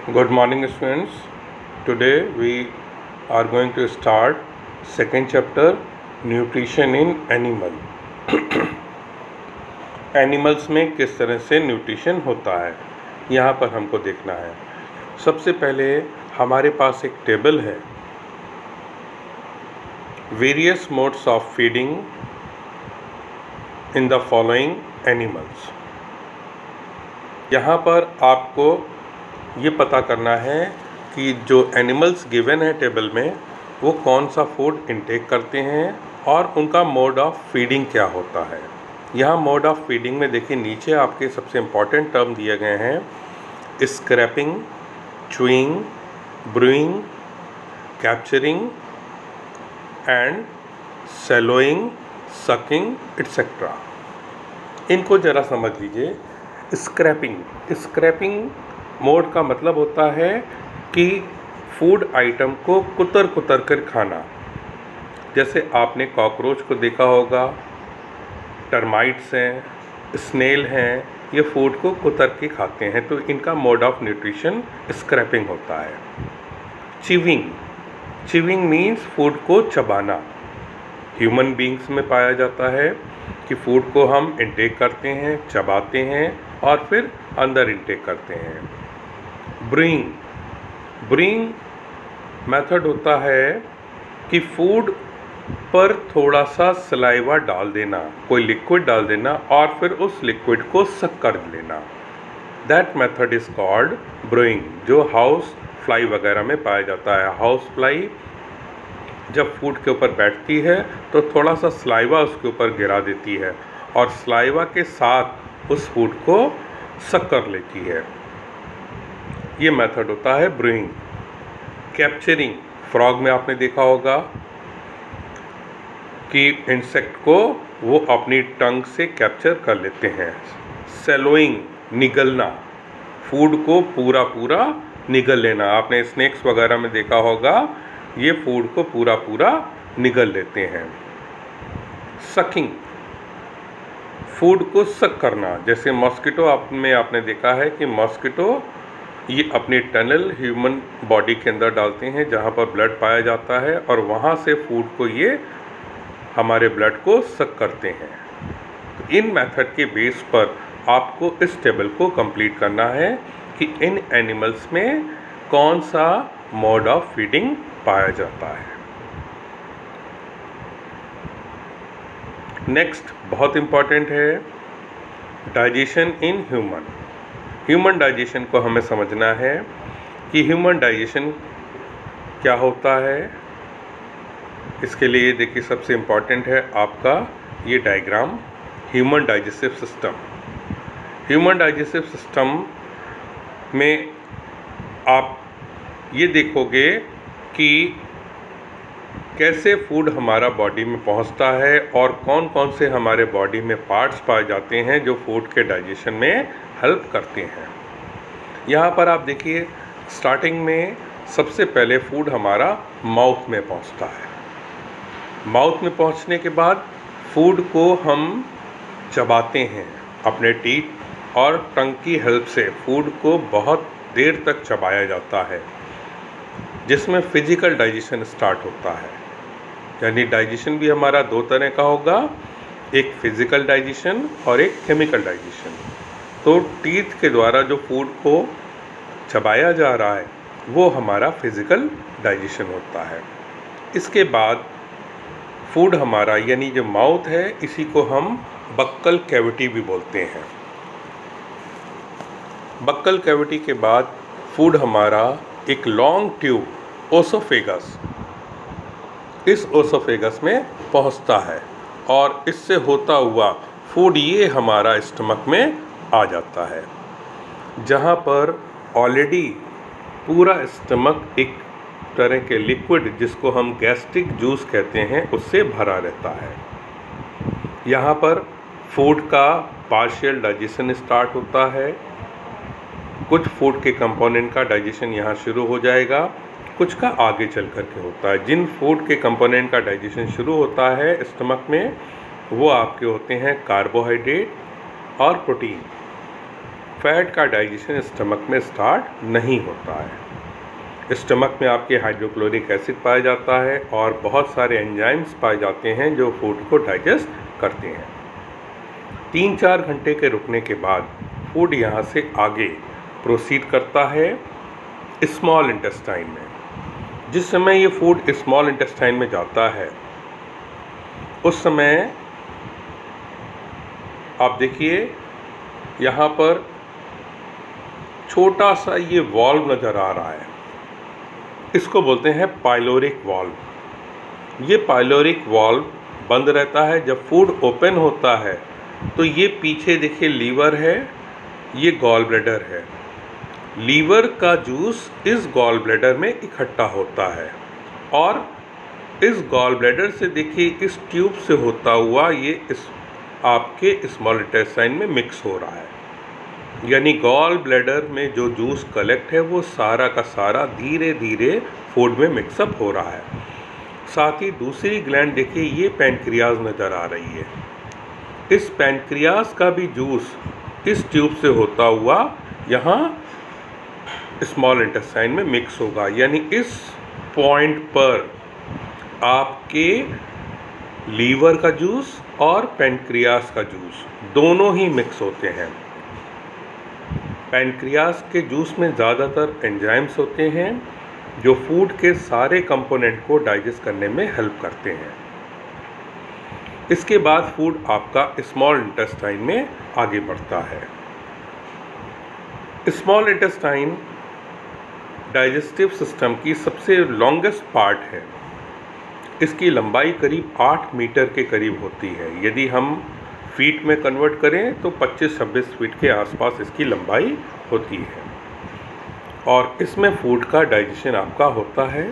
Good morning, students. Today we are going to start second chapter, nutrition in animal. Animals में किस तरह से nutrition होता है, यहाँ पर हमको देखना है। सबसे पहले हमारे पास एक टेबल है, various modes of feeding in the following animals. यहाँ पर आपको ये पता करना है कि जो एनिमल्स गिवन है टेबल में वो कौन सा फूड इनटेक करते हैं और उनका मोड ऑफ फीडिंग क्या होता है। यहाँ मोड ऑफ फीडिंग में देखिए नीचे आपके सबसे इम्पॉर्टेंट टर्म दिए गए हैं, scraping, chewing, brewing, capturing and swallowing, sucking etcetera. इनको ज़रा समझ लीजिए। स्क्रैपिंग मोड का मतलब होता है कि फूड आइटम को कुतर कुतर कर खाना। जैसे आपने कॉकरोच को देखा होगा, टर्माइट्स हैं, स्नेल हैं, ये फूड को कुतर के खाते हैं, तो इनका मोड ऑफ न्यूट्रिशन स्क्रैपिंग होता है। चिविंग मीन्स फूड को चबाना। ह्यूमन बींग्स में पाया जाता है कि फूड को हम इंटेक करते हैं, चबाते हैं और फिर अंदर इंटेक करते हैं। ब्रूइंग मेथड होता है कि फूड पर थोड़ा सा सलाइवा डाल देना, कोई लिक्विड डाल देना और फिर उस लिक्विड को सक कर लेना। That method is called brewing, जो हाउस फ्लाई वगैरह में पाया जाता है। हाउस फ्लाई जब फूड के ऊपर बैठती है तो थोड़ा सा सलाइवा उसके ऊपर गिरा देती है और सलाइवा के साथ उस फूड को सक कर लेती है। ये मेथड होता है ब्रूइंग। कैप्चरिंग, फ्रॉग में आपने देखा होगा कि इंसेक्ट को वो अपनी टंग से कैप्चर कर लेते हैं। सैलोइंग, निगलना, फूड को पूरा पूरा निगल लेना। आपने स्नेक्स वगैरह में देखा होगा, ये फूड को पूरा पूरा निगल लेते हैं। सकिंग, फूड को सक करना। जैसे मॉस्किटो में आपने देखा है कि मॉस्किटो ये अपने टनल ह्यूमन बॉडी के अंदर डालते हैं जहाँ पर ब्लड पाया जाता है और वहाँ से फूड को ये हमारे ब्लड को सक करते हैं। तो इन मेथड के बेस पर आपको इस टेबल को कंप्लीट करना है कि इन एनिमल्स में कौन सा मोड ऑफ फीडिंग पाया जाता है। नेक्स्ट बहुत इम्पॉर्टेंट है, डाइजेशन इन ह्यूमन डाइजेशन को हमें समझना है कि ह्यूमन डाइजेशन क्या होता है। इसके लिए देखिए सबसे इम्पॉर्टेंट है आपका ये diagram, human digestive system. Human digestive system में आप ये देखोगे कि कैसे फूड हमारा बॉडी में पहुंचता है और कौन कौन से हमारे बॉडी में पार्ट्स पाए जाते हैं जो फूड के डाइजेशन में हेल्प करते हैं। यहाँ पर आप देखिए स्टार्टिंग में सबसे पहले फूड हमारा माउथ में पहुँचता है। माउथ में पहुँचने के बाद फूड को हम चबाते हैं अपने टीथ और टंग की हेल्प से। फूड को बहुत देर तक चबाया जाता है, जिसमें फिजिकल डाइजेशन स्टार्ट होता है। यानी डाइजेशन भी हमारा दो तरह का होगा, एक फिजिकल डाइजेशन और एक केमिकल डाइजेशन। तो टीथ के द्वारा जो फूड को चबाया जा रहा है वो हमारा फिजिकल डाइजेशन होता है। इसके बाद फूड हमारा यानी जो माउथ है, इसी को हम बक्कल कैविटी भी बोलते हैं। बक्कल कैविटी के बाद फूड हमारा एक लॉन्ग ट्यूब ओसोफेगस, इस ओसोफेगस में पहुंचता है और इससे होता हुआ फूड ये हमारा स्टमक में आ जाता है, जहां पर ऑलरेडी पूरा स्टमक एक तरह के लिक्विड जिसको हम गैस्ट्रिक जूस कहते हैं उससे भरा रहता है। यहाँ पर फूड का पार्शियल डाइजेशन स्टार्ट होता है। कुछ फूड के कंपोनेंट का डाइजेशन यहाँ शुरू हो जाएगा, कुछ का आगे चल कर के होता है। जिन फूड के कंपोनेंट का डाइजेशन शुरू होता है स्टमक में, वो आपके होते हैं कार्बोहाइड्रेट और प्रोटीन। फैट का डाइजेशन स्टमक में स्टार्ट नहीं होता है। स्टमक में आपके हाइड्रोक्लोरिक एसिड पाया जाता है और बहुत सारे एंजाइम्स पाए जाते हैं जो फूड को डाइजेस्ट करते हैं। 3-4 घंटे के रुकने के बाद फूड यहाँ से आगे प्रोसीड करता है स्मॉल इंटेस्टाइन में। जिस समय ये फूड स्मॉल इंटेस्टाइन में जाता है उस समय आप देखिए यहाँ पर छोटा सा ये वाल्व नज़र आ रहा है, इसको बोलते हैं पाइलोरिक वाल्व। ये पाइलोरिक वाल्व बंद रहता है। जब फूड ओपन होता है तो ये पीछे देखिए लीवर है, ये गॉल ब्लैडर है। लीवर का जूस इस गॉल ब्लैडर में इकट्ठा होता है और इस गॉल ब्लैडर से देखिए इस ट्यूब से होता हुआ ये इस आपके स्मॉल इंटेस्टाइन में मिक्स हो रहा है। यानी गॉल ब्लैडर में जो जूस कलेक्ट है वो सारा का सारा धीरे धीरे फूड में मिक्सअप हो रहा है। साथ ही दूसरी ग्लैंड देखिए ये पैनक्रियाज नज़र आ रही है। इस पैनक्रियाज का भी जूस इस ट्यूब से होता हुआ यहाँ स्मॉल इंटेस्टाइन में मिक्स होगा। यानी इस पॉइंट पर आपके लीवर का जूस और पैनक्रियाज का जूस दोनों ही मिक्स होते हैं। पैनक्रियाज के जूस में ज़्यादातर एंजाइम्स होते हैं जो फूड के सारे कंपोनेंट को डाइजेस्ट करने में हेल्प करते हैं। इसके बाद फूड आपका स्मॉल इंटेस्टाइन में आगे बढ़ता है। स्मॉल इंटेस्टाइन डाइजेस्टिव सिस्टम की सबसे लॉन्गेस्ट पार्ट है। इसकी लंबाई करीब 8 मीटर के करीब होती है। यदि हम फीट में कन्वर्ट करें तो 25-26 फीट के आसपास इसकी लंबाई होती है और इसमें फूड का डाइजेशन आपका होता है।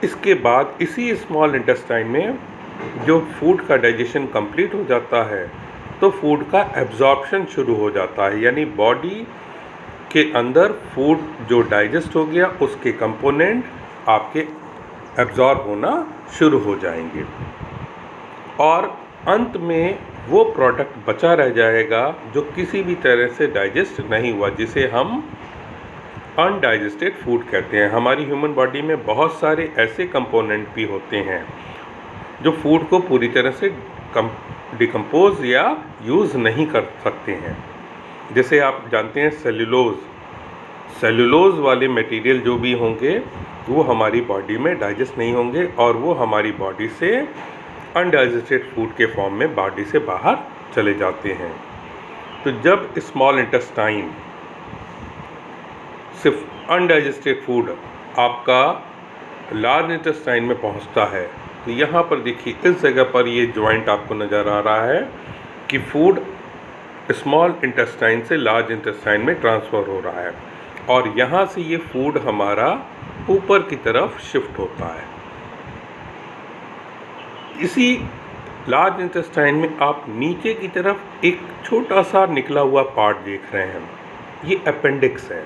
इसके बाद इसी स्मॉल इंटेस्टाइन में जो फूड का डाइजेशन कंप्लीट हो जाता है तो फूड का एब्जॉर्प्शन शुरू हो जाता है। यानी बॉडी के अंदर फूड जो डाइजेस्ट हो गया उसके कंपोनेंट आपके एब्जॉर्ब होना शुरू हो जाएंगे और अंत में वो प्रोडक्ट बचा रह जाएगा जो किसी भी तरह से डाइजेस्ट नहीं हुआ, जिसे हम अनडाइजेस्टेड फूड कहते हैं। हमारी ह्यूमन बॉडी में बहुत सारे ऐसे कंपोनेंट भी होते हैं जो फूड को पूरी तरह से डिकम्पोज या यूज़ नहीं कर सकते हैं। जैसे आप जानते हैं सेलुलोज वाले मटेरियल जो भी होंगे वो हमारी बॉडी में डाइजेस्ट नहीं होंगे और वो हमारी बॉडी से अनडाइजेस्टेड फूड के फॉर्म में बॉडी से बाहर चले जाते हैं। तो जब स्मॉल इंटेस्टाइन सिर्फ अनडाइजेस्टेड फूड आपका लार्ज इंटेस्टाइन में पहुंचता है तो यहाँ पर देखिए इस जगह पर ये जॉइंट आपको नज़र आ रहा है कि फूड स्मॉल इंटेस्टाइन से लार्ज इंटेस्टाइन में ट्रांसफ़र हो रहा है और यहाँ से ये फूड हमारा ऊपर की तरफ शिफ्ट होता है। इसी लार्ज इंटेस्टाइन में आप नीचे की तरफ एक छोटा सा निकला हुआ पार्ट देख रहे हैं, ये अपेंडिक्स है,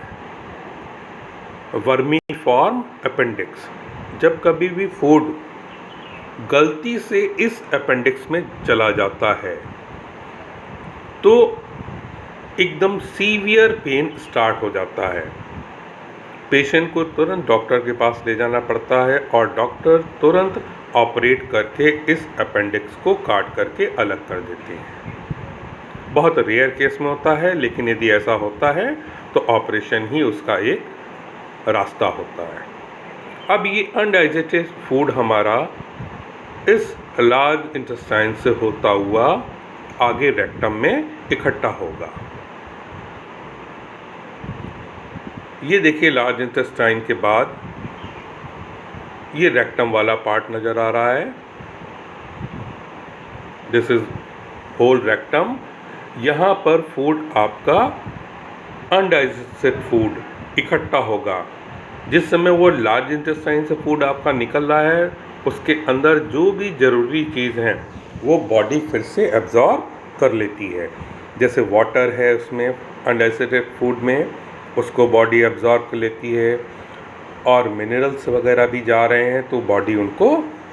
वर्मीफॉर्म अपेंडिक्स। जब कभी भी फूड गलती से इस अपेंडिक्स में चला जाता है तो एकदम सीवियर पेन स्टार्ट हो जाता है। पेशेंट को तुरंत डॉक्टर के पास ले जाना पड़ता है और डॉक्टर तुरंत ऑपरेट करके इस अपेंडिक्स को काट करके अलग कर देते हैं। बहुत रेयर केस में होता है, लेकिन यदि ऐसा होता है तो ऑपरेशन ही उसका एक रास्ता होता है। अब ये अनडाइजेस्टेड फूड हमारा इस लार्ज इंटेस्टाइन से होता हुआ आगे रेक्टम में इकट्ठा होगा। ये देखिए लार्ज इंटेस्टाइन के बाद ये रेक्टम वाला पार्ट नज़र आ रहा है। This is whole rectum. यहाँ पर फूड आपका अनडाइजेस्टेड फूड इकट्ठा होगा। जिस समय वो लार्ज इंटेस्टाइन से फूड आपका निकल रहा है उसके अंदर जो भी ज़रूरी चीज़ हैं वो बॉडी फिर से एब्जॉर्ब कर लेती है। जैसे वाटर है उसमें अनडाइजेस्टेड फूड में, उसको बॉडी एब्जॉर्ब कर लेती है और मिनरल्स वगैरह भी जा रहे हैं तो बॉडी उनको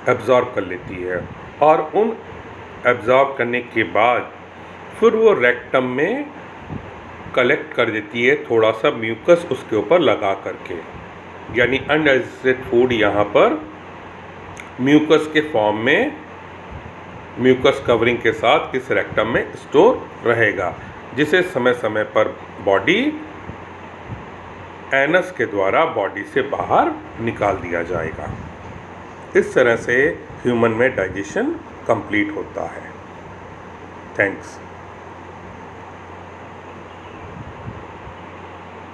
एब्जॉर्ब कर लेती है और उन एब्जॉर्ब करने के बाद फिर वो रेक्टम में कलेक्ट कर देती है थोड़ा सा म्यूकस उसके ऊपर लगा करके, यानी अनडाइजेस्टेड फूड यहाँ पर म्यूकस के फॉर्म में, म्यूकस कवरिंग के साथ इस रेक्टम में स्टोर रहेगा, जिसे समय समय पर बॉडी एनस के द्वारा बॉडी से बाहर निकाल दिया जाएगा। इस तरह से ह्यूमन में डाइजेशन कंप्लीट होता है। थैंक्स।